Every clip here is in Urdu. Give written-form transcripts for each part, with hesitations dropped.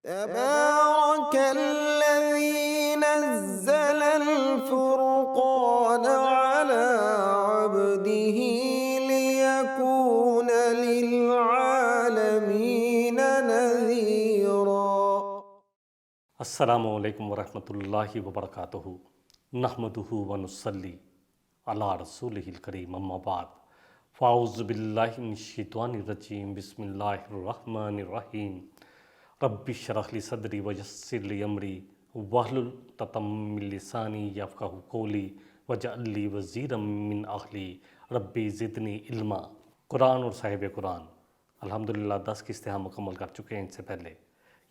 تبارك الذي نزل الفرقان على عبده ليكون للعالمين نذيرا۔ السلام علیکم ورحمۃ اللہ وبرکاتہ۔ نحمدہ ونصلی علی رسولہ الکریم، اما بعد، فاعوذ باللہ من الشیطان الرجیم، بسم اللہ الرحمن الرحیم۔ رب اشرح لی صدری ویسر لی امری واحلل عقدۃ من لسانی یفقہوا قولی واجعل لی وزیرا من اہلی ربی زدنی علما۔ قرآن اور صاحب قرآن الحمدللہ 10 قسطیں ہم مکمل کر چکے ہیں۔ ان سے پہلے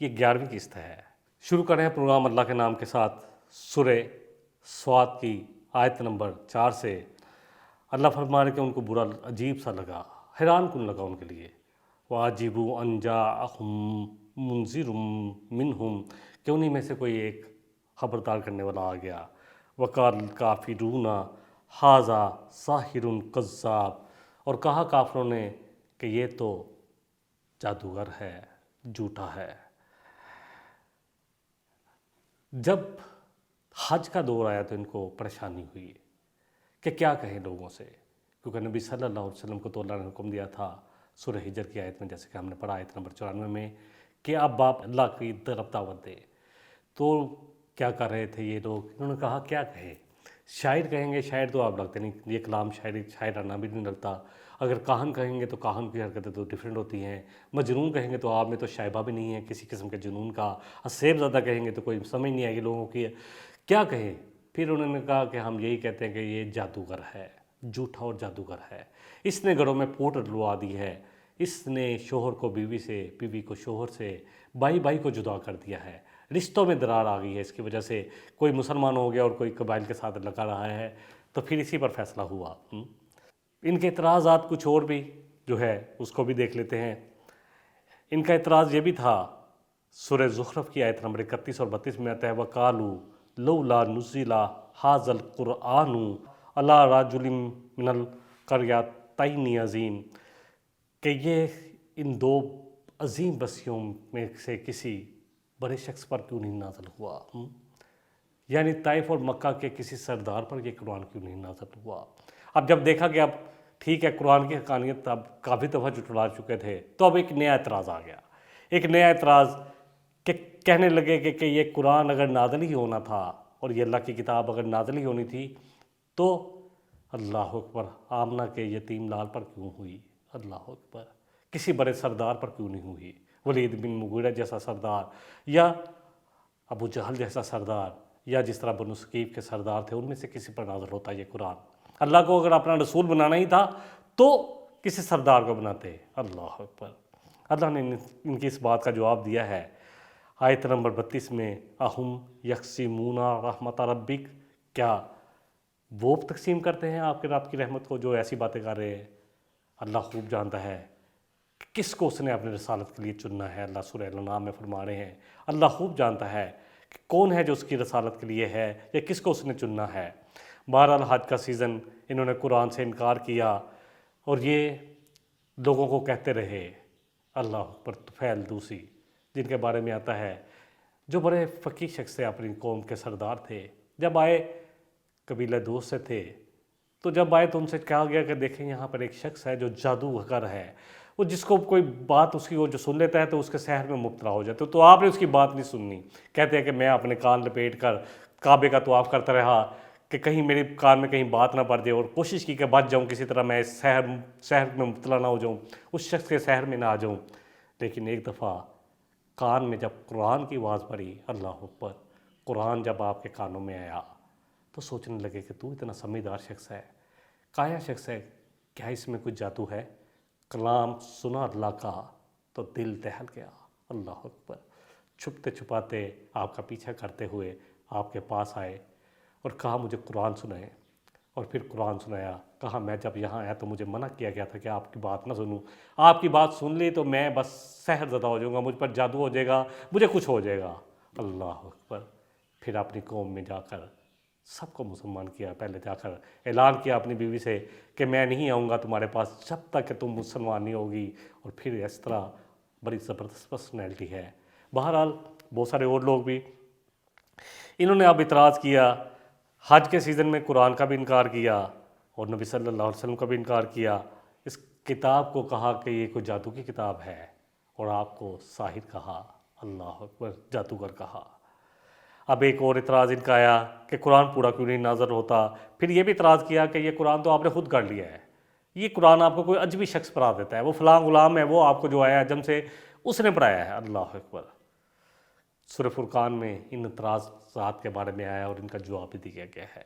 یہ 11ویں قسط ہے۔ شروع کریں ہیں پروگرام اللہ کے نام کے ساتھ۔ سورہ صاد کی آیت نمبر 4 سے اللہ فرما رہے کہ ان کو برا عجیب سا لگا، حیران کن لگا ان کے لیے۔ وَعَجِبُوا أَن جَاءَهُم مُنذِرٌ مِّنْهُمْ، کہ انہی میں سے کوئی ایک خبردار کرنے والا آ گیا۔ وَقَالَ الْكَافِرُونَ هَٰذَا سَاحِرٌ كَذَّابٌ، اور کہا کافروں نے کہ یہ تو جادوگر ہے، جھوٹا ہے۔ جب حج کا دور آیا تو ان کو پریشانی ہوئی کہ کیا کہیں لوگوں سے، کیونکہ نبی صلی اللہ علیہ وسلم کو تو اللہ نے حکم دیا تھا سورہ ہجر کی آیت میں، جیسے کہ ہم نے پڑھا آیت نمبر 94 میں، کہ اب آپ اللہ کی طرف دعوت دیں۔ تو کیا کر رہے تھے یہ لوگ؟ انہوں نے کہا کیا کہیں، شاعر کہیں گے، شاعر تو آپ لگتے نہیں، یہ کلام شاعرانہ بھی نہیں لگتا۔ اگر کاہن کہیں گے تو کاہن کی حرکتیں تو ڈیفرنٹ ہوتی ہیں۔ مجنون کہیں گے تو آپ میں تو شائبہ بھی نہیں ہے کسی قسم کے جنون کا۔ اسیب زدہ کہیں گے تو کوئی سمجھ نہیں آئے گی لوگوں کی، کیا کہیں۔ پھر انہوں نے کہا کہ ہم یہی کہتے ہیں کہ یہ جادوگر ہے، جھوٹا اور جادوگر ہے۔ اس نے گھروں میں پوٹ ڈلوا دی ہے، اس نے شوہر کو بیوی سے، بیوی کو شوہر سے، بھائی بھائی کو جدا کر دیا ہے، رشتوں میں درار آ گئی ہے اس کی وجہ سے۔ کوئی مسلمان ہو گیا اور کوئی قبائل کے ساتھ لگا رہا ہے، تو پھر اسی پر فیصلہ ہوا۔ ان کے اعتراضات کچھ اور بھی جو ہے اس کو بھی دیکھ لیتے ہیں۔ ان کا اعتراض یہ بھی تھا، سورہ زخرف کی آیت نمبر 31 اور 32 میں آتا ہے، وَقَالُوا لَوْلَا نُزِّلَ هَٰذَا الْقُرْآنُ عَلَىٰ رَجُلٍ مِّنَ الْقَرْيَتَيْنِ عَظِيمٍ، کہ یہ ان دو عظیم بستیوں میں سے کسی بڑے شخص پر کیوں نہیں نازل ہوا؟ یعنی طائف اور مکہ کے کسی سردار پر یہ قرآن کیوں نہیں نازل ہوا؟ اب جب دیکھا کہ اب ٹھیک ہے قرآن کی حقانیت اب کافی دفعہ جھٹلا چکے تھے، تو اب ایک نیا اعتراض آ گیا۔ ایک نیا اعتراض کہ کہنے لگے کہ یہ قرآن اگر نازل ہی ہونا تھا اور یہ اللہ کی کتاب اگر نازل ہی ہونی تھی تو اللہ اکبر آمنہ کے یتیم لال پر کیوں ہوئی؟ اللہ اکبر کسی بڑے سردار پر کیوں نہیں ہوئی؟ ولید بن مغیرہ جیسا سردار، یا ابو جہل جیسا سردار، یا جس طرح بنو ثقیف کے سردار تھے، ان میں سے کسی پر نازل ہوتا یہ قرآن۔ اللہ کو اگر اپنا رسول بنانا ہی تھا تو کسی سردار کو بناتے۔ اللہ اکبر۔ اللہ نے ان کی اس بات کا جواب دیا ہے آیت نمبر 32 میں، اہم یقسمون رحمت ربک، کیا وہ تقسیم کرتے ہیں آپ کے رب کی رحمت کو جو ایسی باتیں کر رہے ہیں؟ اللہ خوب جانتا ہے کہ کس کو اس نے اپنے رسالت کے لیے چننا ہے۔ اللہ سورہ الانعام میں فرما رہے ہیں اللہ خوب جانتا ہے کہ کون ہے جو اس کی رسالت کے لیے ہے یا کس کو اس نے چننا ہے۔ بہرحال حج کا سیزن انہوں نے قرآن سے انکار کیا اور یہ لوگوں کو کہتے رہے۔ اللہ پر طفیل دوسی، جن کے بارے میں آتا ہے، جو بڑے فقیہ شخص تھے، اپنی قوم کے سردار تھے، جب آئے قبیلہ دوست سے تھے، تو جب آئے تو ان سے کہا گیا کہ دیکھیں یہاں پر ایک شخص ہے جو جادوگر ہے، وہ جس کو کوئی بات اس کی وہ جو سن لیتا ہے تو اس کے سحر میں مبتلا ہو جاتے، تو آپ نے اس کی بات نہیں سننی۔ کہتے ہیں کہ میں اپنے کان لپیٹ کر کعبے کا طواف کرتا رہا کہ کہیں میرے کان میں کہیں بات نہ پڑ جائے، اور کوشش کی کہ بچ جاؤں، کسی طرح میں سحر میں مبتلا نہ ہو جاؤں، اس شخص کے سحر میں نہ آ جاؤں۔ لیکن ایک دفعہ کان میں جب قرآن کی آواز پڑی، اللہ اکبر، قرآن جب آپ کے کانوں میں آیا تو سوچنے لگے کہ تو اتنا سمجھدار شخص ہے، کایا شخص ہے، کیا اس میں کوئی جادو ہے؟ کلام سنا اللہ کا تو دل دہل گیا۔ اللہ اکبر۔ چھپتے چھپاتے آپ کا پیچھا کرتے ہوئے آپ کے پاس آئے اور کہا مجھے قرآن سنائیں، اور پھر قرآن سنایا۔ کہا میں جب یہاں آیا تو مجھے منع کیا گیا تھا کہ آپ کی بات نہ سنوں، آپ کی بات سن لی تو میں بس سحر زدہ ہو جاؤں گا، مجھ پر جادو ہو جائے گا، مجھے کچھ ہو جائے گا۔ اللہ اکبر۔ پھر اپنی قوم میں جا کر سب کو مسلمان کیا، پہلے جا کر اعلان کیا اپنی بیوی سے کہ میں نہیں آؤں گا تمہارے پاس جب تک کہ تم مسلمان نہیں ہوگی، اور پھر اس طرح بڑی زبردست پرسنالٹی ہے، بہرحال بہت سارے اور لوگ بھی انہوں نے اب اعتراض کیا، حج کے سیزن میں قرآن کا بھی انکار کیا اور نبی صلی اللہ علیہ وسلم کا بھی انکار کیا، اس کتاب کو کہا کہ یہ کوئی جادو کی کتاب ہے، اور آپ کو ساحر کہا، اللہ اکبر، جادوگر کہا۔ اب ایک اور اعتراض ان کا آیا کہ قرآن پورا کیوں نہیں نازل ہوتا؟ پھر یہ بھی اعتراض کیا کہ یہ قرآن تو آپ نے خود گھڑ لیا ہے، یہ قرآن آپ کو کوئی اجنبی شخص پڑھا دیتا ہے، وہ فلاں غلام ہے، وہ آپ کو جو آیا عجم سے اس نے پڑھایا ہے، اللہ اکبر۔ سورہ فرقان میں ان اعتراضات کے بارے میں آیا اور ان کا جواب بھی دیا گیا ہے۔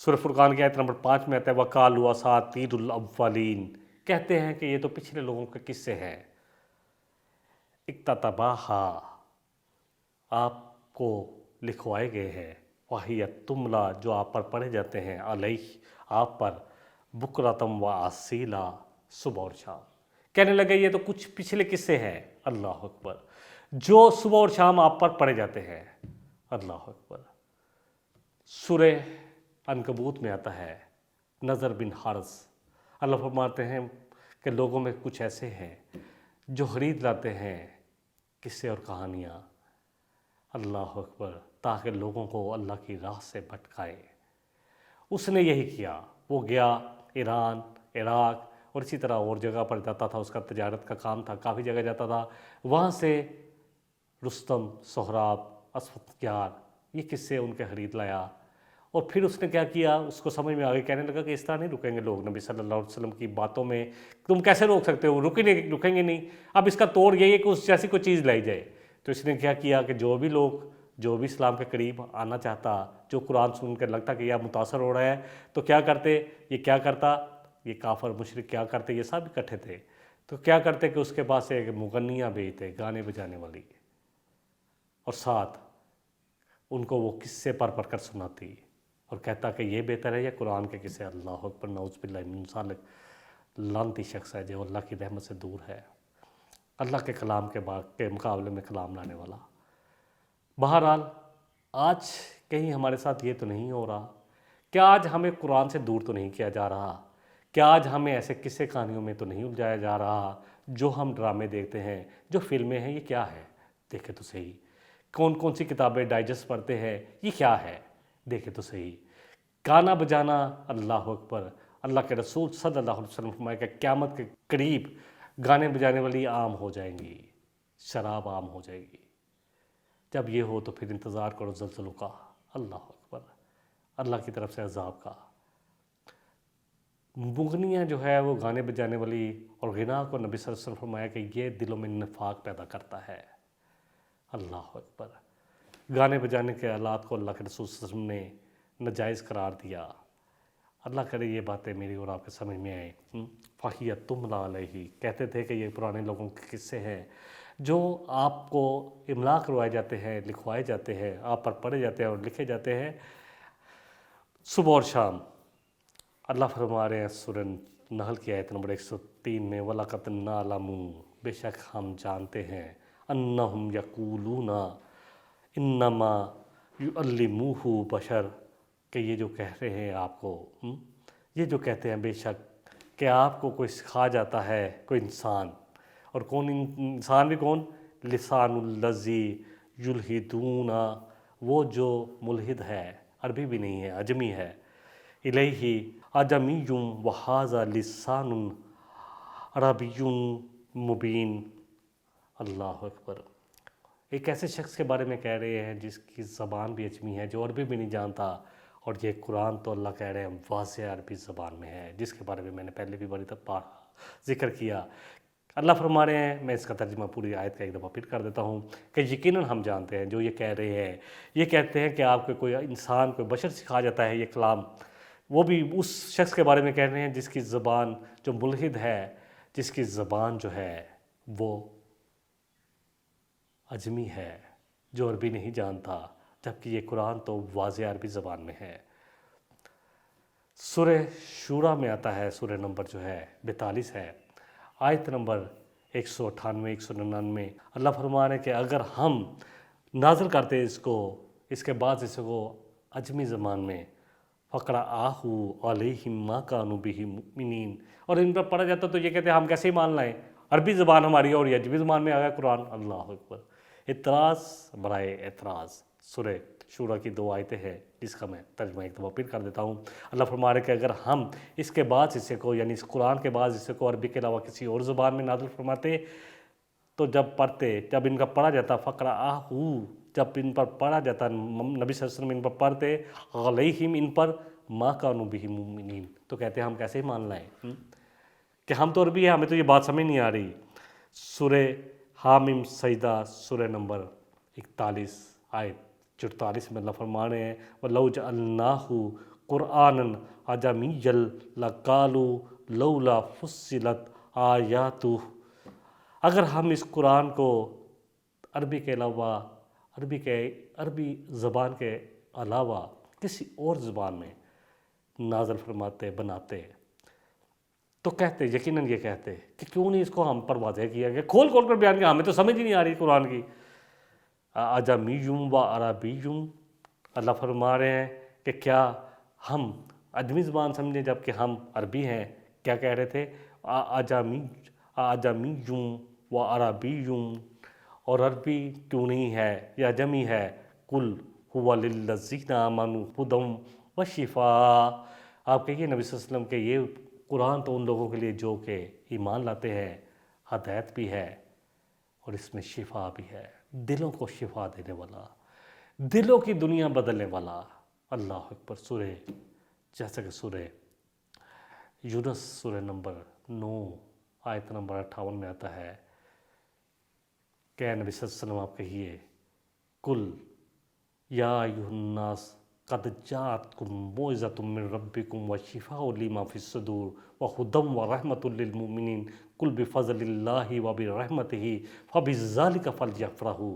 سورہ فرقان کی آیت نمبر 5 میں آتا ہے وَقَالُوا أَسَاطِيرُ الْأَوَّلِينَ، کہتے ہیں کہ یہ تو پچھلے لوگوں کے قصے ہیں، اکتتباہا، آپ کو لکھوائے گئے ہیں، وَهِيَ تُمْلَا، جو آپ پر پڑھے جاتے ہیں، علیہ، آپ پر، بکرتم و اصیلا، صبح اور شام۔ کہنے لگے یہ تو کچھ پچھلے قصے ہیں، اللہ اکبر، جو صبح اور شام آپ پر پڑھے جاتے ہیں، اللہ اکبر۔ سورہ عنکبوت میں آتا ہے نظر بن حارث، اللہ فرماتے ہیں کہ لوگوں میں کچھ ایسے ہیں جو خرید لاتے ہیں قصے اور کہانیاں، اللہ اکبر، تاکہ لوگوں کو اللہ کی راہ سے بھٹکائے۔ اس نے یہی کیا، وہ گیا ایران، عراق اور اسی طرح اور جگہ پر جاتا تھا، اس کا تجارت کا کام تھا، کافی جگہ جاتا تھا، وہاں سے رستم، سہراب، اسفندیار، یہ قصے ان کے خرید لایا، اور پھر اس نے کیا کیا، اس کو سمجھ میں آگے، کہنے لگا کہ اس طرح نہیں رکیں گے لوگ نبی صلی اللہ علیہ وسلم کی باتوں میں، تم کیسے روک سکتے ہو، رکیں گے نہیں، اب اس کا توڑ یہی ہے کہ اس جیسی کوئی چیز لائی جائے۔ تو اس نے کیا کیا کہ جو بھی لوگ، جو بھی اسلام کے قریب آنا چاہتا، جو قرآن سن کر لگتا کہ یہ متاثر ہو رہا ہے، تو کیا کرتے، یہ کیا کرتا، یہ کافر مشرک کیا کرتے، یہ سب اکٹھے تھے، تو کیا کرتے کہ اس کے پاس ایک مغنیاں بھیجتے، گانے بجانے والی، اور ساتھ ان کو وہ قصے پڑھ کر سناتی، اور کہتا کہ یہ بہتر ہے یا قرآن کے قصے، اللہ اکبر، نعوذ باللہ من ذالک، لعنتی شخص ہے جو اللہ کی رحمت سے دور ہے، اللہ کے کلام کے مقابلے میں کلام لانے والا۔ بہرحال آج کہیں ہمارے ساتھ یہ تو نہیں ہو رہا، کیا آج ہمیں قرآن سے دور تو نہیں کیا جا رہا؟ کیا آج ہمیں ایسے قصے کہانیوں میں تو نہیں الجھایا جا رہا؟ جو ہم ڈرامے دیکھتے ہیں، جو فلمیں ہیں، یہ کیا ہے؟ دیکھے تو صحیح۔ کون کون سی کتابیں ڈائجسٹ پڑھتے ہیں، یہ کیا ہے؟ دیکھے تو صحیح۔ گانا بجانا، اللہ اکبر، اللہ کے رسول صلی اللہ علیہ وسلم فرمایا کہ قیامت کے قریب گانے بجانے والی عام ہو جائیں گی، شراب عام ہو جائے گی۔ جب یہ ہو تو پھر انتظار کرو زلزلوں کا، اللہ اکبر، اللہ کی طرف سے عذاب کا۔ مغنیاں جو ہے وہ گانے بجانے والی اور غنا کو نبی صلی اللہ علیہ وسلم فرمایا کہ یہ دلوں میں نفاق پیدا کرتا ہے، اللہ اکبر۔ گانے بجانے کے آلات کو اللہ کے رسول صلی اللہ علیہ وسلم نے ناجائز قرار دیا۔ اللہ کرے یہ باتیں میری اور آپ کے سمجھ میں آئیں۔ فَهِيَ تُمْلَىٰ عَلَيْهِ، کہتے تھے کہ یہ پرانے لوگوں کے قصے ہیں جو آپ کو املا کروائے جاتے ہیں، لکھوائے جاتے ہیں، آپ پر پڑھے جاتے ہیں اور لکھے جاتے ہیں صبح اور شام۔ اللہ فرما رہے ہیں سورہ نحل کی آیت نمبر 103 میں وَلَقَدْ نَعْلَمُ، بے شک ہم جانتے ہیں، أَنَّهُمْ يَقُولُونَ إِنَّمَا يُعَلِّمُهُ بَشَرٌ، کہ یہ جو کہہ رہے ہیں آپ کو، یہ جو کہتے ہیں بے شک کہ آپ کو کوئی سکھا جاتا ہے کوئی انسان، اور کون انسان بھی کون، لسان الذی یلحدون، وہ جو ملحد ہے، عربی بھی نہیں ہے، عجمی ہے، الیہ عجمی وہذا لسان عربی مبین، اللہ اکبر۔ ایک ایسے شخص کے بارے میں کہہ رہے ہیں جس کی زبان بھی عجمی ہے، جو عربی بھی نہیں جانتا، اور یہ قرآن تو اللہ کہہ رہے ہیں واضح عربی زبان میں ہے، جس کے بارے میں میں نے پہلے بھی بڑی دفعہ ذکر کیا۔ اللہ فرما رہے ہیں، میں اس کا ترجمہ پوری آیت کا ایک دفعہ پھر کر دیتا ہوں کہ یقیناً ہم جانتے ہیں جو یہ کہہ رہے ہیں، یہ کہتے ہیں کہ آپ کو کوئی انسان، کوئی بشر سکھا جاتا ہے یہ کلام، وہ بھی اس شخص کے بارے میں کہہ رہے ہیں جس کی زبان، جو ملحد ہے، جس کی زبان جو ہے وہ عجمی ہے، جو عربی نہیں جانتا، جبکہ یہ قرآن تو واضح عربی زبان میں ہے۔ سورہ شورا میں آتا ہے، سورہ نمبر جو ہے 42 ہے، آیت نمبر 198 199، اللہ فرما رہے ہیں کہ اگر ہم نازل کرتے اس کو، اس کے بعد اس کو عجمی زبان میں، فَقْرَأَهُ عَلَيْهِمْ مَا كَانُوا بِهِ مُؤْمِنِينَ، اور ان پر پڑھا جاتا تو یہ کہتے ہیں ہم کیسے ایمان لائیں، عربی زبان ہماری اور یہ عجمی زبان میں آیا قرآن، اللہ اکبر۔ اعتراض برائے اعتراض۔ سورہ شورا کی 2 آیتیں ہیں جس کا میں ترجمہ ایک دفعہ پھر کر دیتا ہوں۔ اللہ فرما رہے کہ اگر ہم اس کے بعض حصے کو یعنی اس قرآن کے بعض حصے کو عربی کے علاوہ کسی اور زبان میں نازل فرماتے تو جب ان کا پڑھا جاتا فقرأہ، جب ان پر پڑھا جاتا نبی صلی اللہ علیہ وسلم ان پر پڑھتے علیہم ان پر ما کانوا بہ مؤمنین، تو کہتے ہیں ہم کیسے ایمان لائیں کہ ہم تو عربی ہے، ہمیں تو یہ بات سمجھ نہیں آ رہی۔ سورہ حامیم سجدہ سورہ نمبر 41 آیت 44 میں اللہ فرما رہے ہیں وَلَوْ جَعَلْنَاهُ قُرْآنًا أَعْجَمِيًّا لَقَالُوا لَوْلَا فُصِّلَتْ آيَاتُهُ، اگر ہم اس قرآن کو عربی کے علاوہ عربی زبان کے علاوہ کسی اور زبان میں نازل فرماتے بناتے تو کہتے یقیناً یہ کہتے کہ کیوں نہیں اس کو ہم پر واضح کیا گیا، کھول کر بیان کیا، ہمیں تو سمجھ ہی نہیں آ رہی قرآن کی۔ اعجمیٌ و عربیٌ، اللہ فرما رہے ہیں کہ کیا ہم عجمی زبان سمجھیں جب کہ ہم عربی ہیں؟ کیا کہہ رہے تھے؟ اعجمیٌ و عربیٌ، اور عربی کیوں نہیں ہے یا عجمی ہے؟ قل هو للذین آمنوا ھدی و شفاء، آپ کہیے نبی صلی اللہ علیہ وسلم کہ یہ قرآن تو ان لوگوں کے لیے جو کہ ایمان لاتے ہیں ہدایت بھی ہے اور اس میں شفا بھی ہے، دلوں کو شفا دینے والا، دلوں کی دنیا بدلنے والا۔ اللہ اکبر۔ سورہ جیسا کہ سورہ یونس سورہ نمبر 9 آیت نمبر 58 میں آتا ہے کہ اے نبی صلی اللہ علیہ وسلم آپ کہیے کل یا ایھا الناس قد جاءتکم موعظۃ من ربکم وشفاء لما فی الصدور وہدی ورحمۃ للمؤمنین قل بفضل اللہ وبرحمتہ فبذلک فلیفرحوا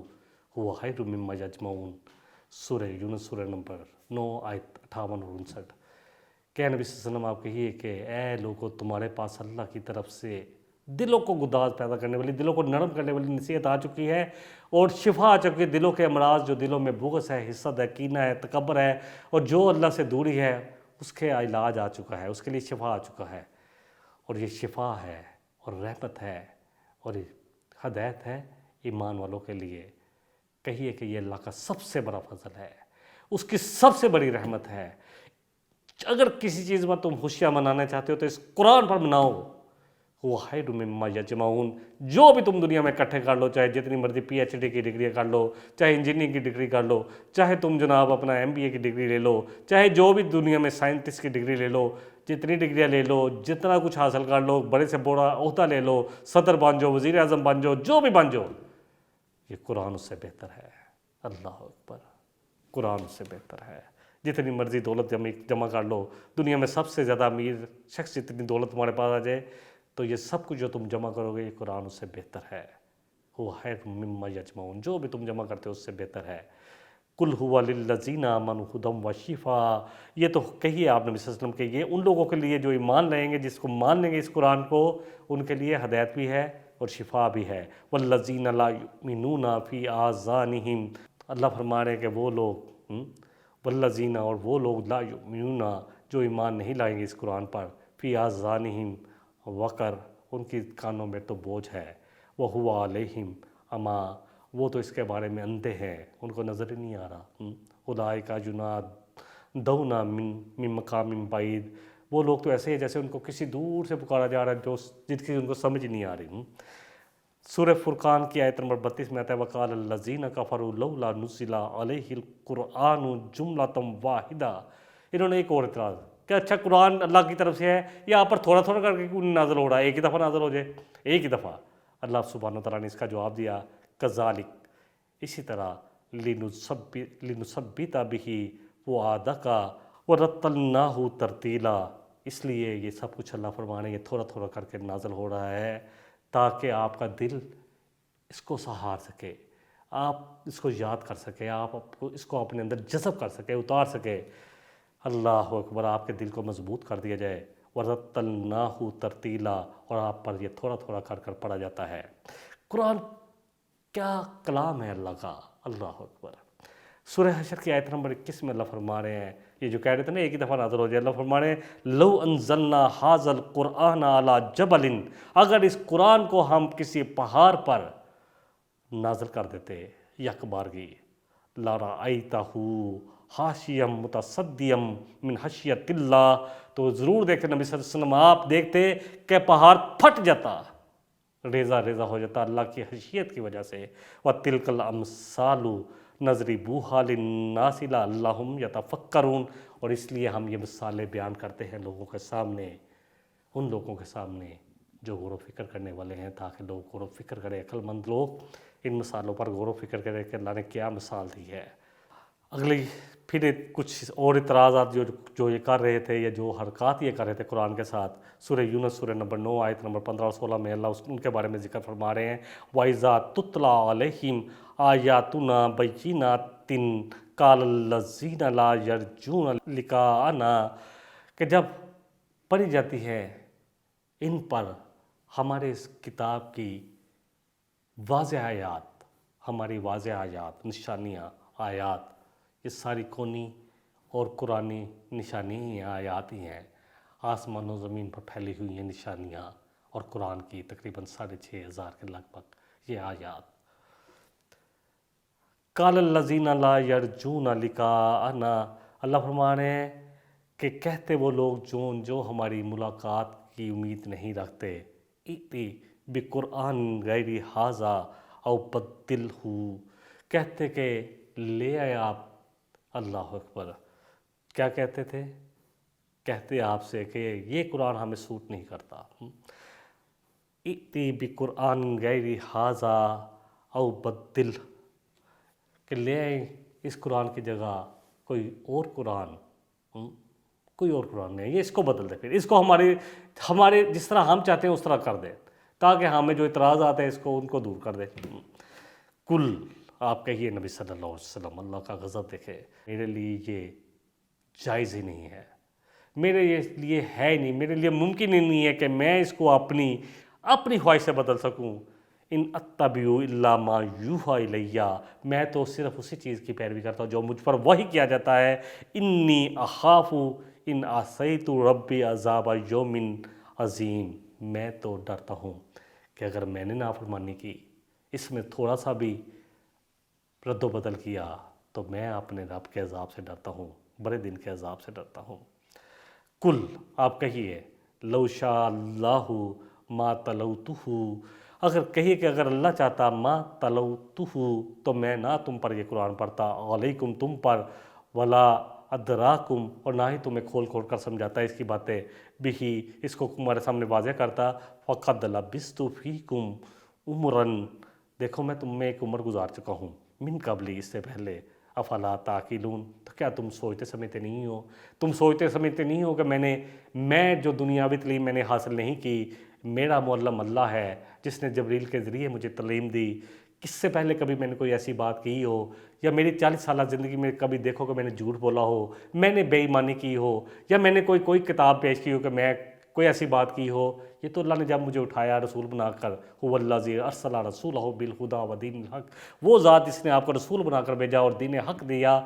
ھو خیر مما یجمعون۔ سورہ یونس سورہ نمبر 9 آیت 58 اور 59۔ کہ نبی صلی اللہ علیہ وسلم آپ کہیے کہ اے لوگوں تمہارے پاس اللہ کی طرف سے دلوں کو گداز پیدا کرنے والی، دلوں کو نرم کرنے والی نصیحت آ چکی ہے اور شفا آ چکی ہے۔ دلوں کے امراض جو دلوں میں بغض ہے، حسد ہے، کینہ ہے، تکبر ہے اور جو اللہ سے دوری ہے اس کے علاج آ چکا ہے، اس کے لیے شفا آ چکا ہے، اور یہ شفا ہے اور رحمت ہے اور ہدایت ہے ایمان والوں کے لیے۔ کہیے کہ یہ اللہ کا سب سے بڑا فضل ہے، اس کی سب سے بڑی رحمت ہے۔ اگر کسی چیز میں تم خوشیاں منانا چاہتے ہو تو اس قرآن پر مناؤ، وہ خیر مما یجمعون۔ جو بھی تم دنیا میں اکٹھے کر لو، چاہے جتنی مرضی پی ایچ ڈی کی ڈگری کر لو، چاہے انجینئرنگ کی ڈگری کر لو، چاہے تم جناب اپنا ایم بی اے کی ڈگری لے لو، چاہے جو بھی دنیا میں سائنٹسٹ کی ڈگری لے لو، جتنی ڈگریاں لے لو، جتنا کچھ حاصل کر لو، بڑے سے بڑا عہدہ لے لو، صدر بن جاؤ، وزیر اعظم بن جاؤ، جو بھی بن جاؤ، یہ قرآن اس سے بہتر ہے۔ اللہ اکبر۔ قرآن اس سے بہتر ہے۔ جتنی مرضی دولت جمع کر لو، دنیا میں سب سے زیادہ امیر شخص جتنی دولت تمہارے پاس آ جائے تو یہ سب کچھ جو تم جمع کرو گے یہ قرآن اس سے بہتر ہے۔ وہ خیر مما یجمعون، جو بھی تم جمع کرتے ہو اس سے بہتر ہے۔ قل ھو للذین آمنوا ھدی و شفاء، یہ تو کہیے آپ نبی صلی اللہ علیہ وسلم کہ یہ ان لوگوں کے لیے جو ایمان لائیں گے، جس کو مان لیں گے اس قرآن کو، ان کے لیے ہدایت بھی ہے اور شفا بھی ہے۔ والذین لا یؤمنون فی آذانہم، اللہ فرما رہے ہیں کہ وہ لوگ والذین، اور وہ لوگ لا یؤمنون جو ایمان نہیں لائیں گے اس قرآن پر، فی آذانہم وقر، ان کی کانوں میں تو بوجھ ہے، وہو علیہم اما، وہ تو اس کے بارے میں اندھے ہیں، ان کو نظر ہی نہیں آ رہا۔ اولئک ینادون من مقام بعید، وہ لوگ تو ایسے ہیں جیسے ان کو کسی دور سے پکارا جا رہا ہے، جو جن کی ان کو سمجھ نہیں آ رہی۔ سورہ فرقان کی آیت نمبر 32 میں آتا ہے وقال الذین کفروا لولا نزل علیہ القرآن جملۃ واحدہ۔ انہوں نے ایک اور اعتراض کہ اچھا قرآن اللہ کی طرف سے ہے، یہاں پر تھوڑا تھوڑا کر کے کیوں نہیں نازل ہو رہا ہے، ایک ہی دفعہ نازل ہو جائے، ایک ہی دفعہ۔ اللہ سبحانہ وتعالیٰ نے اس کا جواب دیا کذالک، اسی طرح لنثبت بہ فؤادک ورتلناہ ترتیلا، اس لیے یہ سب کچھ اللہ فرمانے یہ تھوڑا تھوڑا کر کے نازل ہو رہا ہے تاکہ آپ کا دل اس کو سہار سکے، آپ اس کو یاد کر سکے، آپ اس کو اپنے اندر جذب کر سکے، اتار سکے۔ اللہ اکبر، آپ کے دل کو مضبوط کر دیا جائے۔ وَرَتَّلْنَاهُ تَرْتِيلًا، اور آپ پر یہ تھوڑا تھوڑا کر کر پڑھا جاتا ہے۔ قرآن کیا کلام ہے اللہ کا، اللہ اکبر۔ سورہ حشر کی آیت نمبر 21 میں اللہ فرما رہے ہیں، یہ جو کہہ رہے تھے نا ایک ہی دفعہ نازل ہو جائے، اللہ فرما رہے ہیں لو انزلنا ھذا القرآن علی جبل، اگر اس قرآن کو ہم کسی پہاڑ پر نازل کر دیتے یک بارگی لَرَأَيْتَهُ حاشیم متصدیم من خشیت اللہ، تو ضرور دیکھتے نبی صلی اللہ علیہ وسلم آپ دیکھتے کہ پہاڑ پھٹ جاتا، ریزہ ریزہ ہو جاتا اللہ کی خشیت کی وجہ سے۔ وَتِلْكَ الْأَمْثَالُ نَضْرِبُوهَا لِلنَّاسِ لَعَلَّهُمْ يَتَفَكَّرُونَ، اور اس لیے ہم یہ مثالیں بیان کرتے ہیں لوگوں کے سامنے، ان لوگوں کے سامنے جو غور و فکر کرنے والے ہیں، تاکہ لوگ غور و فکر کریں، عقل مند لوگ ان مثالوں پر غور و فکر کریں کہ اللہ نے کیا مثال دی ہے۔ اگلی پھر کچھ اور اعتراضات جو یہ کر رہے تھے یا جو حرکات یہ کر رہے تھے قرآن کے ساتھ، سورہ یونس سورہ نمبر 9 آیت نمبر 15 اور 16 میں اللہ ان کے بارے میں ذکر فرما رہے ہیں، وَإِذَا تُتْلَىٰ عَلَيْهِمْ آيَاتُنَا بَيِّنَاتٍ قَالَ الَّذِينَ لَا يَرْجُونَ لِقَاءَنَا، کہ جب پڑھی جاتی ہے ان پر ہمارے اس کتاب کی واضح آیات، ہماری واضح آیات، نشانیاں، آیات، یہ ساری کونی اور قرآنی نشانی ہی ہیں، آیات ہی ہیں، آسمان و زمین پر پھیلی ہوئی ہیں نشانیاں، اور قرآن کی تقریباً 6,500 کے لگ بھگ یہ آیات۔ قَالَ الَّذِينَ لَا يَرْجُونَ لِقَاءَنَا، اللہ فرما رہے ہیں کہ کہتے وہ لوگ جو ہماری ملاقات کی امید نہیں رکھتے، اِئْتِ بِقُرْآنٍ غَيْرِ هَٰذَا اَوْ بَدِّلْهُ، کہتے کہ لے آئے آپ، اللہ اکبر، کیا کہتے تھے؟ کہتے آپ سے کہ یہ قرآن ہمیں سوٹ نہیں کرتا، اِئْتِ بِقُرْآنٍ غَيْرِ هَٰذَا اَوْ بَدِّلْهُ، کہ لے آئیں اس قرآن کی جگہ کوئی اور قرآن، کوئی اور قرآن نہیں، یہ اس کو بدل دے، پھر اس کو ہمارے جس طرح ہم چاہتے ہیں اس طرح کر دے، تاکہ ہمیں جو اعتراض آتے ہیں اس کو ان کو دور کر دے۔ کل، آپ کہیے نبی صلی اللہ علیہ وسلم، اللہ کا غضب دیکھے، میرے لیے یہ جائز ہی نہیں ہے، میرے لیے ہے ہی نہیں، میرے لیے ممکن ہی نہیں ہے کہ میں اس کو اپنی خواہش سے بدل سکوں۔ ان اتبع الا ما یوحی الیہ، میں تو صرف اسی چیز کی پیروی کرتا ہوں جو مجھ پر وحی کیا جاتا ہے۔ انی اخاف ان عصیت ربی عذاب یوم عظیم، میں تو ڈرتا ہوں کہ اگر میں نے نافرمانی کی، اس میں تھوڑا سا بھی رد و بدل کیا، تو میں اپنے رب کے عذاب سے ڈرتا ہوں، بڑے دن کے عذاب سے ڈرتا ہوں۔ کل، آپ کہیے لو شاء اللہ ما تلوتہ، اگر کہیے کہ اگر اللہ چاہتا ما تلوتہ، تو میں نہ تم پر یہ قرآن پڑھتا، علیکم تم پر، ولا ادراکم، اور نہ ہی تمہیں کھول کھول کر سمجھاتا اس کی باتیں، بھی اس کو تمہارے سامنے واضح کرتا۔ فقد لبثت فیکم عمرا، دیکھو میں تم میں ایک عمر گزار چکا ہوں، من قبلی، اس سے پہلے، افلا تعقلون، تو کیا تم سوچتے سمجھتے نہیں ہو؟ تم سوچتے سمجھتے نہیں ہو کہ میں جو دنیاوی تعلیم میں نے حاصل نہیں کی، میرا معلم اللہ ہے جس نے جبریل کے ذریعے مجھے تعلیم دی، اس سے پہلے کبھی میں نے کوئی ایسی بات کی ہو، یا میری 40 سالہ زندگی میں کبھی دیکھو کہ میں نے جھوٹ بولا ہو، میں نے بے ایمانی کی ہو، یا میں نے کوئی کتاب پیش کی ہو کہ میں کوئی ایسی بات کی ہو؟ یہ تو اللہ نے جب مجھے اٹھایا رسول بنا کر، هو الذی ارسل رسولہ بالہدی ودین الحق، وہ ذات جس نے آپ کو رسول بنا کر بھیجا اور دین حق دیا،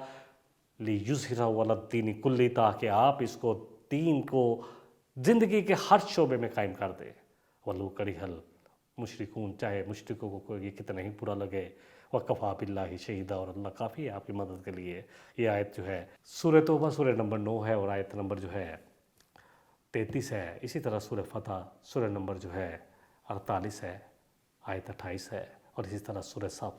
لیظہرہ علی الدین کلہ، تاکہ آپ اس کو دین کو زندگی کے ہر شعبے میں قائم کر دیں، ولو کرہ المشرکون، چاہے مشرکوں کو یہ کتنا ہی برا لگے، وکفیٰ باللہ شہیدا، اور اللہ کافی ہے آپ کی مدد کے لیے۔ یہ آیت جو ہے سورہ توبہ سورہ نمبر 9 ہے، اور آیت نمبر جو ہے 33 ہے۔ اسی طرح سورہ فتح سورہ نمبر جو ہے 48 ہے، آیت 28 ہے، اور اسی طرح سورہ صف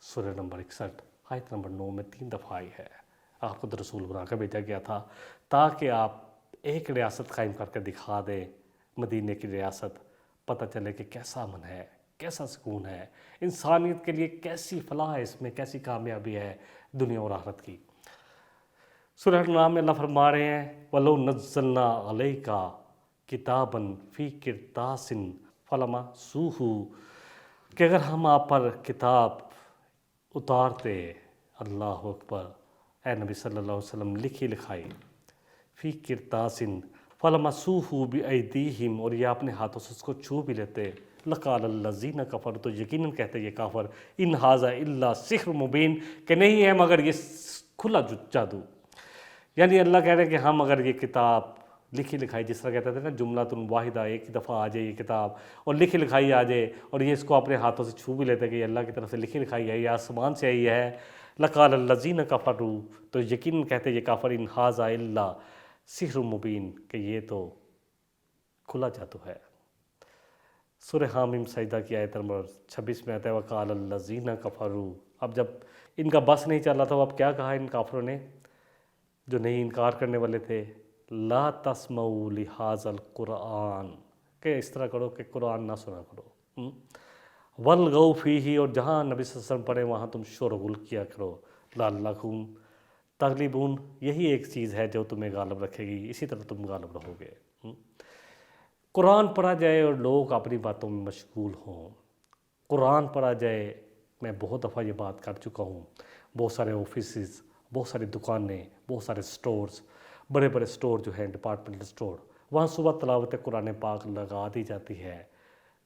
سورہ نمبر 61 آیت نمبر 9 میں 3 دفعہ آئی ہے۔ آپ کو رسول بنا کر بھیجا گیا تھا تاکہ آپ ایک ریاست قائم کر کے دکھا دیں، مدینے کی ریاست، پتہ چلے کہ کیسا امن ہے، کیسا سکون ہے، انسانیت کے لیے کیسی فلاح ہے، اس میں کیسی کامیابی ہے دنیا اور آخرت کی۔ سورہ نام میں اللہ فرما رہے ہیں وَلَوْ نَزَّلْنَا عَلَيْكَ كِتَابًا فِي قِرْطَاسٍ فَلَمَسُوهُ، کہ اگر ہم آپ پر کتاب اتارتے، اللہ اکبر، اے نبی صلی اللہ علیہ وسلم، لکھی لکھائی، فی قرطاسٍ فلمسوہ بایدیہم، اور یہ اپنے ہاتھوں سے اس کو چھو بھی لیتے، لقال الذین کفروا، تو یقیناً کہتے یہ کافر، ان ھذا الا سحر مبین، کہ نہیں ہے مگر یہ کھلا جادو۔ یعنی اللہ کہہ رہے ہیں کہ ہم اگر یہ کتاب لکھی لکھائی، جس طرح کہتے تھے نا جملۃ واحدہ، ایک ہی دفعہ آ جائے یہ کتاب اور لکھی لکھائی آ جائے، اور یہ اس کو اپنے ہاتھوں سے چھو بھی لیتے کہ یہ اللہ کی طرف سے لکھی لکھائی ہے، یہ آسمان سے آئی ہے. لقال الذین کفروا، تو یقیناً کہتے یہ کافر، ان ھذا الا سحر مبین، کہ یہ تو کھلا جادو ہے. سورہ حامیم سجدہ کی آیت نمبر 26 میں آتا ہے وقال الذین کفروا. اب جب ان کا بس نہیں چل رہا تھا، اب کیا کہا ان کافروں نے جو نہیں انکار کرنے والے تھے، لا تسمعوا لہذا القرآن، کہ اس طرح کرو کہ قرآن نہ سنا کرو. والغوا فیہ، اور جہاں نبی صلی اللہ علیہ وسلم پڑھے وہاں تم شور و غل کیا کرو. لعلکم تغلبون، یہی ایک چیز ہے جو تمہیں غالب رکھے گی، اسی طرح تم غالب رہو گے. قرآن پڑھا جائے اور لوگ اپنی باتوں میں مشغول ہوں. قرآن پڑھا جائے، میں بہت دفعہ یہ بات کر چکا ہوں، بہت سارے آفیسز، بہت ساری دکانیں، بہت سارے سٹورز، بڑے بڑے سٹور جو ہیں ڈپارٹمنٹل سٹور، وہاں صبح تلاوت قرآن پاک لگا دی جاتی ہے.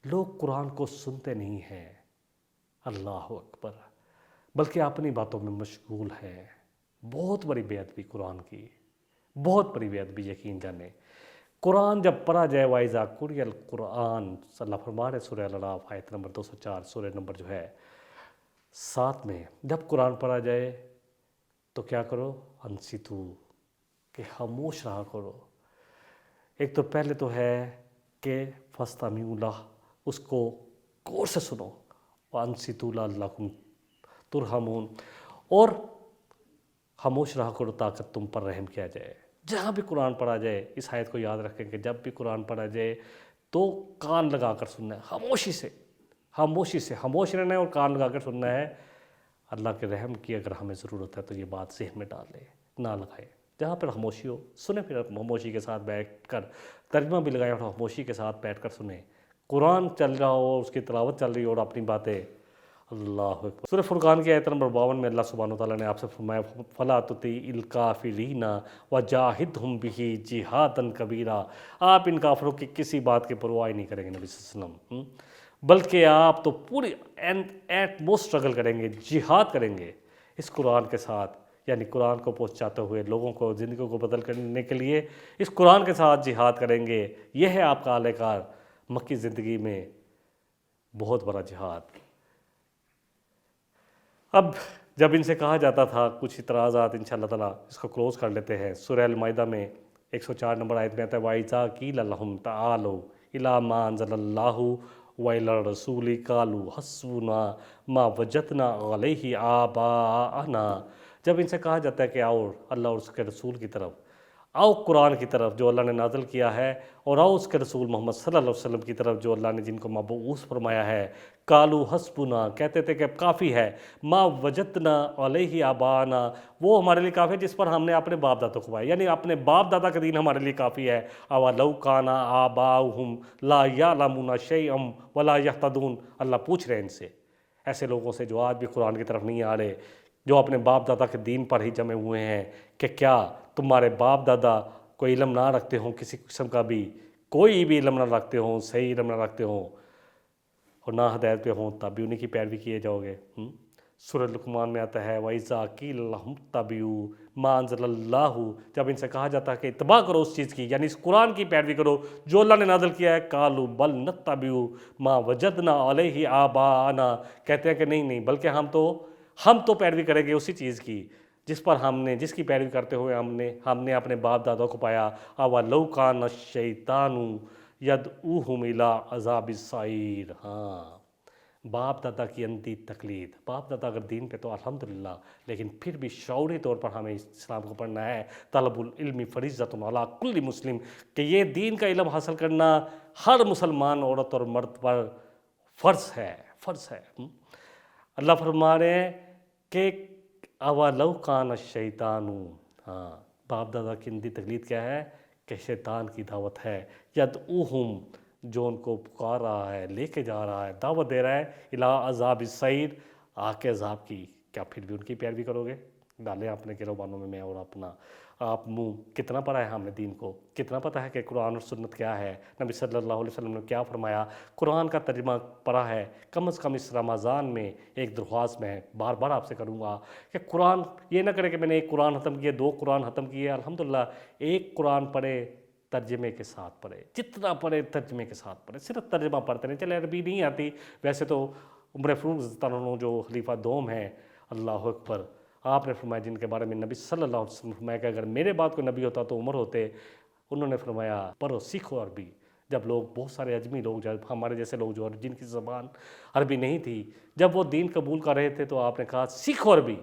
لوگ قرآن کو سنتے نہیں ہیں، اللہ اکبر، بلکہ اپنی باتوں میں مشغول ہیں. بہت بڑی بے ادبی قرآن کی، بہت بڑی بے ادبی، یقین جانیں. قرآن جب پڑھا جائے وَإِذَا قُرِئَ الْقُرْآنُ، اللہ فرما رہے سورہ الاعراف آیت نمبر 204، سورہ نمبر جو ہے 7 میں، جب قرآن پڑھا جائے تو کیا کرو، انصتو، کہ خاموش رہا کرو. ایک تو پہلے تو ہے کہ فَاسْتَمِعُوا لَهُ، اس کو غور سے سنو، وَأَنصِتُوا لَعَلَّكُمْ تُرْحَمُونَ، اور خاموش رہا کرو تاکہ تم پر رحم کیا جائے. جہاں بھی قرآن پڑھا جائے، اس آیت کو یاد رکھیں کہ جب بھی قرآن پڑھا جائے تو کان لگا کر سننا ہے، خاموشی سے، خاموشی سے، خاموش رہنا ہے اور کان لگا کر سننا ہے. اللہ کے رحم کی اگر ہمیں ضرورت ہے تو یہ بات ذہن میں ڈال لے، نہ لگائے. جہاں پر خاموشی ہو سنیں، پھر خاموشی کے ساتھ بیٹھ کر ترجمہ بھی لگائیں اور خاموشی کے ساتھ بیٹھ کر سنیں. قرآن چل رہا ہو، اس کی تلاوت چل رہی ہو اور اپنی باتیں، اللہ اکبر. سورہ فرقان کی آیت نمبر 52 میں اللہ سبحانہ وتعالیٰ نے آپ سے فرمایا فَلَا تُطِعِ الْكَافِرِينَ وَجَاهِدْهُمْ بِهِ جِهَادًا كَبِيرًا. آپ ان کافروں کی کسی بات کی پرواہ نہیں کریں گے نبی صلی اللہ علیہ وسلم، بلکہ آپ تو پوری ایٹ موسٹ اسٹرگل کریں گے، جہاد کریں گے اس قرآن کے ساتھ، یعنی قرآن کو پہنچاتے ہوئے لوگوں کو زندگیوں کو بدل کرنے کے لیے اس قرآن کے ساتھ جہاد کریں گے. یہ ہے آپ کا اعلی کار مکی زندگی میں، بہت بڑا جہاد. اب جب ان سے کہا جاتا تھا کچھ اعتراضات، انشاءاللہ تعالیٰ اس کو کلوز کر لیتے ہیں. سورہ المائدہ میں 104 نمبر آیت میں آتا ہے وَإِذَا قِيلَ لَهُمْ تَعَالَوْا إِلَىٰ مَا أَنزَلَ اللَّهُ وَإِلَى الرَّسُولِ قَالُوا حَسْبُنَا مَا وَجَدْنَا عَلَيْهِ آبَاءَنَا. جب ان سے کہا جاتا ہے کہ آؤ اللہ اور اس کے رسول کی طرف، آؤ قرآن کی طرف جو اللہ نے نازل کیا ہے، اور آؤ اس کے رسول محمد صلی اللہ علیہ وسلم کی طرف جو اللہ نے جن کو مبعوث فرمایا ہے. قالوا حسبنا، کہتے تھے کہ کافی ہے، ما وجدنا علیہ آباءنا، وہ ہمارے لیے کافی ہے جس پر ہم نے اپنے باپ دادا کو پایا، یعنی اپنے باپ دادا کا دین ہمارے لیے کافی ہے. اولو کان آباؤہم لا یعلمون شیئا ولا یہتدون. اللہ پوچھ رہے ہیں ان سے، ایسے لوگوں سے جو آج بھی قرآن کی طرف نہیں آ رہے، جو اپنے باپ دادا کے دین پر ہی جمے ہوئے ہیں، کہ کیا تمہارے باپ دادا کوئی علم نہ رکھتے ہوں، کسی قسم کا بھی کوئی بھی علم نہ رکھتے ہوں، صحیح علم نہ رکھتے ہوں اور نہ ہدایت پہ ہوں، تب بھی انہیں کی پیروی کیے جاؤ گے. سورہ لقمان میں آتا ہے وَإِذَا قِيلَ لَهُمُ اتَّبِعُوا مَا أَنزَلَ اللَّهُ. جب ان سے کہا جاتا ہے کہ اتباع کرو اس چیز کی، یعنی اس قرآن کی پیروی کرو جو اللہ نے نازل کیا ہے، قَالُوا بَلْ نَتَّبِعُ مَا وَجَدْنَا عَلَيْهِ آبَاءَنَا. کہتے ہیں کہ نہیں بلکہ ہم تو پیروی کریں گے اسی چیز کی جس پر جس کی پیروی کرتے ہوئے ہم نے اپنے باپ دادا کو پایا. اَوَلَوْ كَانَ الشَّيْطَانُ يَدْعُوهُمْ إِلَىٰ عَذَابِ السَّعِيرِ. ہاں، باپ دادا کی اندھی تقلید. باپ دادا اگر دین پہ تو الحمدللہ، لیکن پھر بھی شعوری طور پر ہمیں اسلام کو پڑھنا ہے. طلب العلم فریضۃ علی کل مسلم، کہ یہ دین کا علم حاصل کرنا ہر مسلمان عورت اور مرد پر فرض ہے. اللہ فرما رہے ہیں کہ اولو کان الشیطان، ہاں، باپ دادا کی اندھی تقلید کیا ہے کہ شیطان کی دعوت ہے. یدعوہم، جو ان کو پکار رہا ہے، لے کے جا رہا ہے، دعوت دے رہا ہے الی عذاب السعیر، آگ کے عذاب کی. کیا پھر بھی ان کی پیروی کرو گے؟ ڈالیں اپنے گروبانوں میں اور اپنا آپ منہ. کتنا پڑھا ہے ہم نے دین کو، کتنا پتہ ہے کہ قرآن اور سنت کیا ہے، نبی صلی اللہ علیہ وسلم نے کیا فرمایا. قرآن کا ترجمہ پڑھا ہے کم از کم اس رمضان میں. ایک درخواست میں بار بار آپ سے کروں گا کہ قرآن یہ نہ کرے کہ میں نے ایک قرآن ختم کیے، 2 قرآن ختم کیے. الحمدللہ ایک قرآن پڑھے ترجمے کے ساتھ پڑھے، جتنا پڑھے ترجمے کے ساتھ پڑھے، صرف ترجمہ پڑھتے رہیں. چلے عربی نہیں آتی، ویسے تو عمر فاروق رضی اللہ عنہ جو خلیفہ دوم ہیں، اللہ اکبر، آپ نے فرمایا جن کے بارے میں نبی صلی اللہ علیہ وسلم نے فرمایا کہ اگر میرے بعد کوئی نبی ہوتا تو عمر ہوتے. انہوں نے فرمایا پڑھو، سیکھو عربی. جب لوگ بہت سارے اجمی لوگ جب ہمارے جیسے لوگ جو جن کی زبان عربی نہیں تھی، جب وہ دین قبول کر رہے تھے تو آپ نے کہا سیکھو عربی،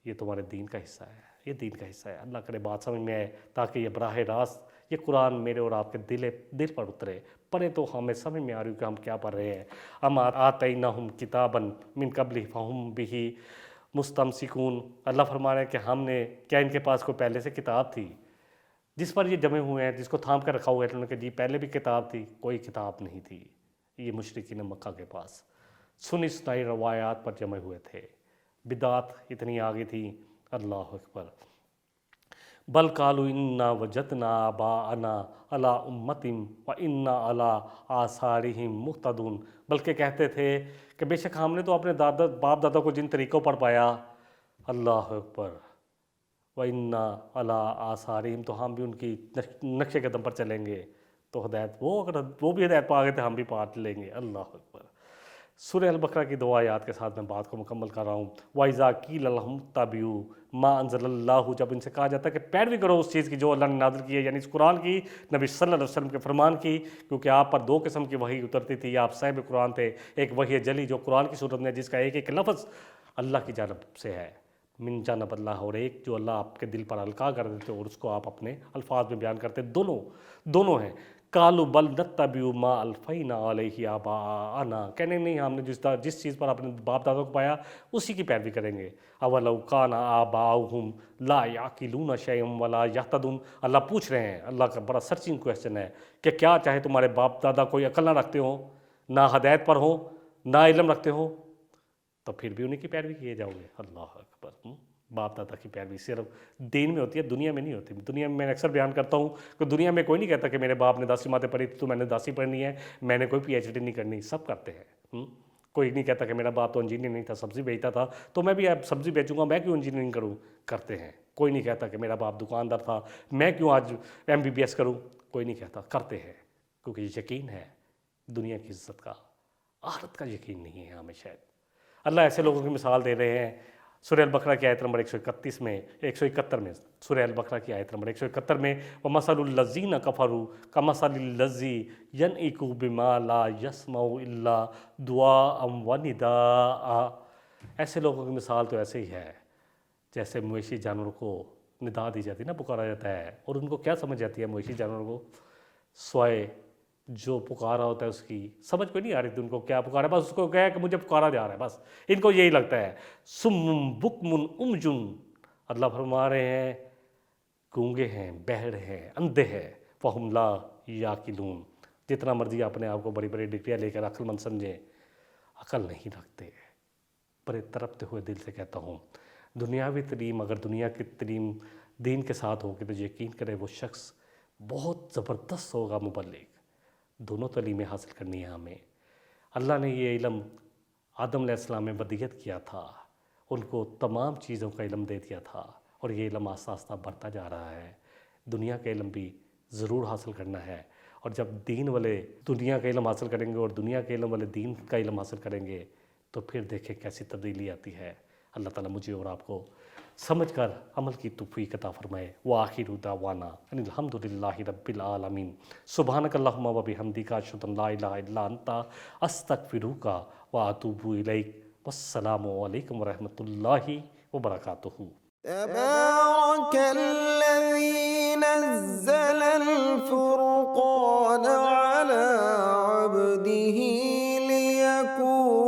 یہ تمہارے دین کا حصہ ہے، یہ دین کا حصہ ہے. اللہ کرے بات سمجھ میں آئے تاکہ یہ براہ راست یہ قرآن میرے اور آپ کے دل پر اترے. پڑھے تو ہمیں سمجھ میں آ رہی کہ ہم کیا پڑھ رہے ہیں. اما آتیناہم کتابا من قبلہ فہم بہ مستمسکون. اللہ فرما رہے ہیں کہ ہم نے کیا ان کے پاس کوئی پہلے سے کتاب تھی جس پر یہ جمے ہوئے ہیں، جس کو تھام کر رکھا ہوا ہے؟ انہوں نے کہا جی پہلے بھی کتاب تھی. کوئی کتاب نہیں تھی. یہ مشرکین مکہ کے پاس سنی سنائی روایات پر جمے ہوئے تھے. بدعات اتنی آگے تھی، اللہ اکبر. بل قالوا انا وجدنا آباءنا علی امۃ وانا علی آثارہم مقتدون. بلکہ کہتے تھے کہ بے شک ہم نے تو اپنے باپ دادا کو جن طریقوں پر پایا، اللہ اکبر، وَإِنَّا عَلَىٰ آثَارِهِمْ، تو ہم بھی ان کی نقش قدم پر چلیں گے. تو ہدایت اگر وہ بھی ہدایت پا گئے تھے ہم بھی پا لیں گے. اللہ اکبر. سورہ البقرہ کی 2 آیات کے ساتھ میں بات کو مکمل کر رہا ہوں. وَإِذَا قِيلَ لَهُمُ اتَّبِعُوا مَا أَنزَلَ اللَّهُ، جب ان سے کہا جاتا ہے کہ پیروی کرو اس چیز کی جو اللہ نے نازل کی ہے، یعنی اس قرآن کی، نبی صلی اللہ علیہ وسلم کے فرمان کی، کیونکہ آپ پر 2 قسم کی وحی اترتی تھی. آپ صاحب قرآن تھے. ایک وحی جلی جو قرآن کی صورت میں جس کا ایک ایک لفظ اللہ کی جانب سے ہے، من جانب اللہ، اور ایک جو اللہ آپ کے دل پر القاء کر دیتے اور اس کو آپ اپنے الفاظ میں بیان کرتے. دونوں ہیں. قالوا بل نتبع ما الفینا علیہ آباءنا، کہنے نہیں ہم نے جس چیز پر اپنے باپ دادا کو پایا اسی کی پیروی کریں گے. اولو کان آباؤہم لا یعقلون شیئا ولا یہتدون. اللہ پوچھ رہے ہیں، اللہ کا بڑا سرچنگ کویسچن ہے کہ کیا چاہے تمہارے باپ دادا کوئی عقل نہ رکھتے ہوں، نہ ہدایت پر ہوں، نہ علم رکھتے ہوں، تو پھر بھی انہیں کی پیروی کیے جاؤ گے. اللہ اکبر. باپ دادا کی پیروی صرف دین میں ہوتی ہے، دنیا میں نہیں ہوتی. دنیا میں اکثر بیان کرتا ہوں کہ دنیا میں کوئی نہیں کہتا کہ میرے باپ نے 10 جماعتیں پڑھی تھی تو میں نے 10 ہی پڑھنی ہے، میں نے کوئی پی ایچ ڈی نہیں کرنی. سب کرتے ہیں. کوئی نہیں کہتا کہ میرا باپ تو انجینئر نہیں تھا، سبزی بیچتا تھا تو میں بھی اب سبزی بیچوں گا، میں کیوں انجینئرنگ کروں. کرتے ہیں. کوئی نہیں کہتا کہ میرا باپ دکاندار تھا، میں کیوں آج MBBS کروں. کوئی نہیں کہتا. کرتے ہیں کیونکہ یہ یقین ہے دنیا کی عزت کا، آخرت کا یقین نہیں ہے ہمیں. شاید اللہ ایسے لوگوں کی مثال دے رہے ہیں. سورہ البقرہ کی آیت نمبر 171 میں، سورہ البقرہ کی آیت نمبر 171 میں وَمَثَلُ الَّذِينَ كَفَرُوا كَمَثَلِ الَّذِي يَنْعِقُ بِمَا لَا يَسْمَعُ إِلَّا دُعَاءً وَنِدَاءً. ایسے لوگوں کی مثال تو ایسے ہی ہے جیسے مویشی جانوروں کو ندا دی جاتی ہے نا، پکارا جاتا ہے، اور ان کو کیا سمجھ جاتی ہے مویشی جانوروں کو؟ سوائے جو پکارا ہوتا ہے اس کی سمجھ کوئی نہیں آ رہی تھی ان کو کیا پکارا ہے، بس اس کو کہا کہ مجھے پکارا جا رہا ہے، بس ان کو یہی لگتا ہے. سم بکم امجن. اللہ فرما رہے ہیں گونگے ہیں، بہر ہیں، اندھے ہیں. فہم لا یاقلون. جتنا مرضی اپنے آپ کو بڑی بڑی ڈگریاں لے کر عقل مند سمجھیں، عقل نہیں رکھتے. بڑے تڑپتے ہوئے دل سے کہتا ہوں، دنیاوی تعلیم اگر دنیا کی تعلیم دین کے ساتھ ہوگی تو یقین کرے وہ شخص بہت زبردست ہوگا مبلغ. دونوں تعلیمیں حاصل کرنی ہیں ہمیں. اللہ نے یہ علم آدم علیہ السلام میں ودیعت کیا تھا، ان کو تمام چیزوں کا علم دے دیا تھا، اور یہ علم آہستہ آہستہ بڑھتا جا رہا ہے. دنیا کا علم بھی ضرور حاصل کرنا ہے، اور جب دین والے دنیا کا علم حاصل کریں گے اور دنیا کے علم والے دین کا علم حاصل کریں گے تو پھر دیکھیں کیسی تبدیلی آتی ہے. اللہ تعالیٰ مجھے اور آپ کو سمجھ کر عمل کی توفیق عطا فرمائے. وآخر دعوانا ان الحمدللہ رب العالمین. سبحانک اللہم و بحمدک اشہد ان لا الہ الا انت استغفرک واتوب الیک. والسلام علیکم ورحمۃ اللہ وبرکاتہ. تبارك الذي نزل الفرقان على عبده ليكون